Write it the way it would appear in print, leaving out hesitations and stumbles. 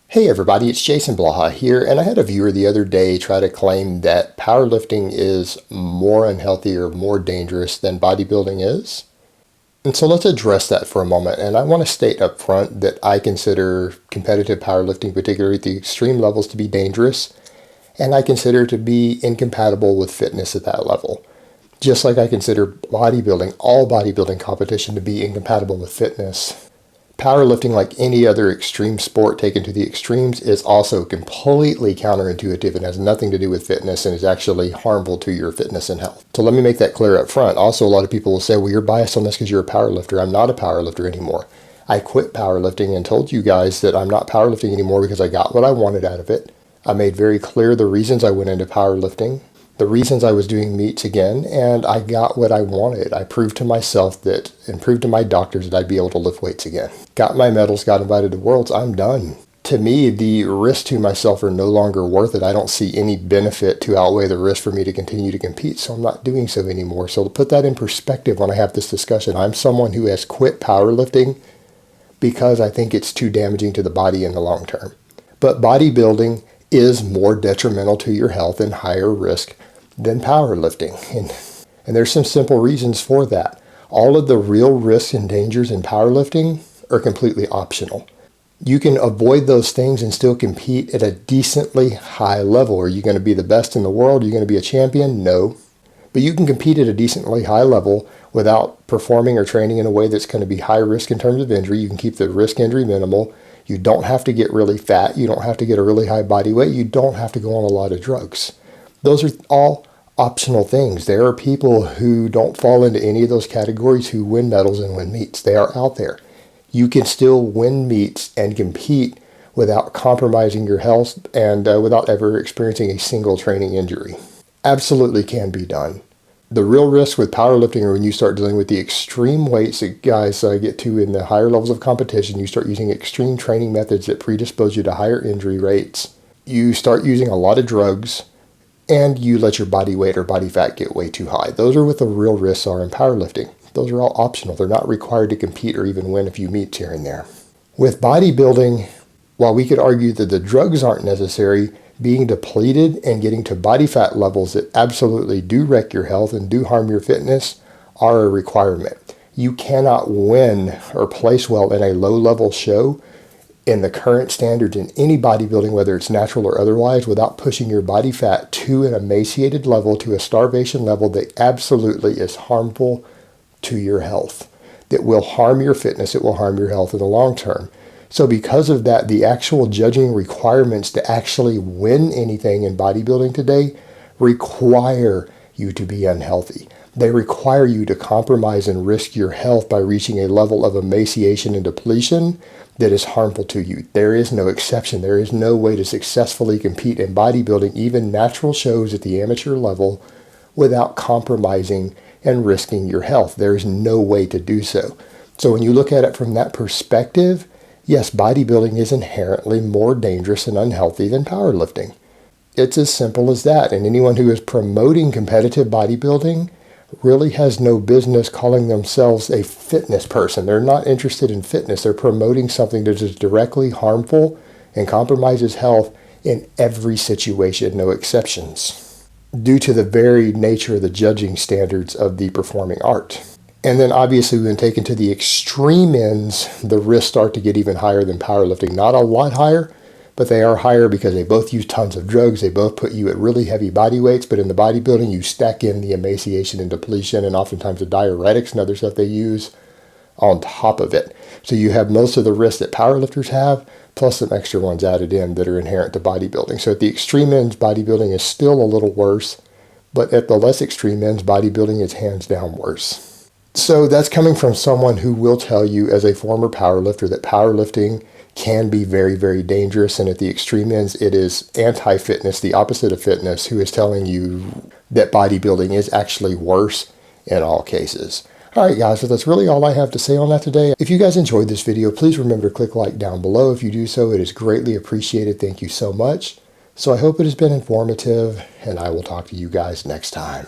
Hey everybody, it's Jason Blaha here, and I had a viewer the other day try to claim that powerlifting is more unhealthy or more dangerous than bodybuilding is. And so let's address that for a moment. And I want to state up front that I consider competitive powerlifting, particularly at the extreme levels, to be dangerous, and I consider it to be incompatible with fitness at that level. Just like I consider bodybuilding, all bodybuilding competition, to be incompatible with fitness. Powerlifting, like any other extreme sport taken to the extremes, is also completely counterintuitive and has nothing to do with fitness and is actually harmful to your fitness and health. So let me make that clear up front. Also, a lot of people will say, well, you're biased on this because you're a powerlifter. I'm not a powerlifter anymore. I quit powerlifting and told you guys that I'm not powerlifting anymore because I got what I wanted out of it. I made very clear the reasons I went into powerlifting, the reasons I was doing meets again, and I got what I wanted. I proved to myself that, and proved to my doctors that I'd be able to lift weights again. Got my medals, got invited to Worlds, I'm done. To me, the risks to myself are no longer worth it. I don't see any benefit to outweigh the risk for me to continue to compete, so I'm not doing so anymore. So to put that in perspective when I have this discussion, I'm someone who has quit powerlifting because I think it's too damaging to the body in the long term. But bodybuilding is more detrimental to your health and higher risk than powerlifting. And there's some simple reasons for that. All of the real risks and dangers in powerlifting are completely optional. You can avoid those things and still compete at a decently high level. Are you going to be the best in the world? Are you going to be a champion? No. But you can compete at a decently high level without performing or training in a way that's going to be high risk in terms of injury. You can keep the risk injury minimal. You don't have to get really fat. You don't have to get a really high body weight. You don't have to go on a lot of drugs. Those are all optional things. There are people who don't fall into any of those categories who win medals and win meets. They are out there. You can still win meets and compete without compromising your health and without ever experiencing a single training injury. Absolutely can be done. The real risk with powerlifting are when you start dealing with the extreme weights that guys get to in the higher levels of competition. You start using extreme training methods that predispose you to higher injury rates. You start using a lot of drugs, and you let your body weight or body fat get way too high. Those are what the real risks are in powerlifting. Those are all optional. They're not required to compete or even win a few meets here and there. With bodybuilding, while we could argue that the drugs aren't necessary, being depleted and getting to body fat levels that absolutely do wreck your health and do harm your fitness are a requirement. You cannot win or place well in a low-level show in the current standards in any bodybuilding, whether it's natural or otherwise, without pushing your body fat to an emaciated level, to a starvation level that absolutely is harmful to your health, that will harm your fitness, it will harm your health in the long term. So because of that, the actual judging requirements to actually win anything in bodybuilding today require you to be unhealthy. They require you to compromise and risk your health by reaching a level of emaciation and depletion that is harmful to you. There is no exception. There is no way to successfully compete in bodybuilding, even natural shows at the amateur level, without compromising and risking your health. There is no way to do so. So when you look at it from that perspective, yes, bodybuilding is inherently more dangerous and unhealthy than powerlifting. It's as simple as that. And anyone who is promoting competitive bodybuilding really has no business calling themselves a fitness person. They're not interested in fitness. They're promoting something that is directly harmful and compromises health in every situation, no exceptions, due to the very nature of the judging standards of the performing art. And then obviously when taken to the extreme ends, the risks start to get even higher than powerlifting. Not a lot higher, but they are higher because they both use tons of drugs. They both put you at really heavy body weights, but in the bodybuilding, you stack in the emaciation and depletion and oftentimes the diuretics and other stuff they use on top of it. So you have most of the risks that powerlifters have, plus some extra ones added in that are inherent to bodybuilding. So at the extreme ends, bodybuilding is still a little worse, but at the less extreme ends, bodybuilding is hands down worse. So that's coming from someone who will tell you as a former powerlifter that powerlifting can be very, very dangerous. And at the extreme ends, it is anti-fitness, the opposite of fitness, who is telling you that bodybuilding is actually worse in all cases. All right, guys, so that's really all I have to say on that today. If you guys enjoyed this video, please remember to click like down below. If you do so, it is greatly appreciated. Thank you so much. So I hope it has been informative, and I will talk to you guys next time.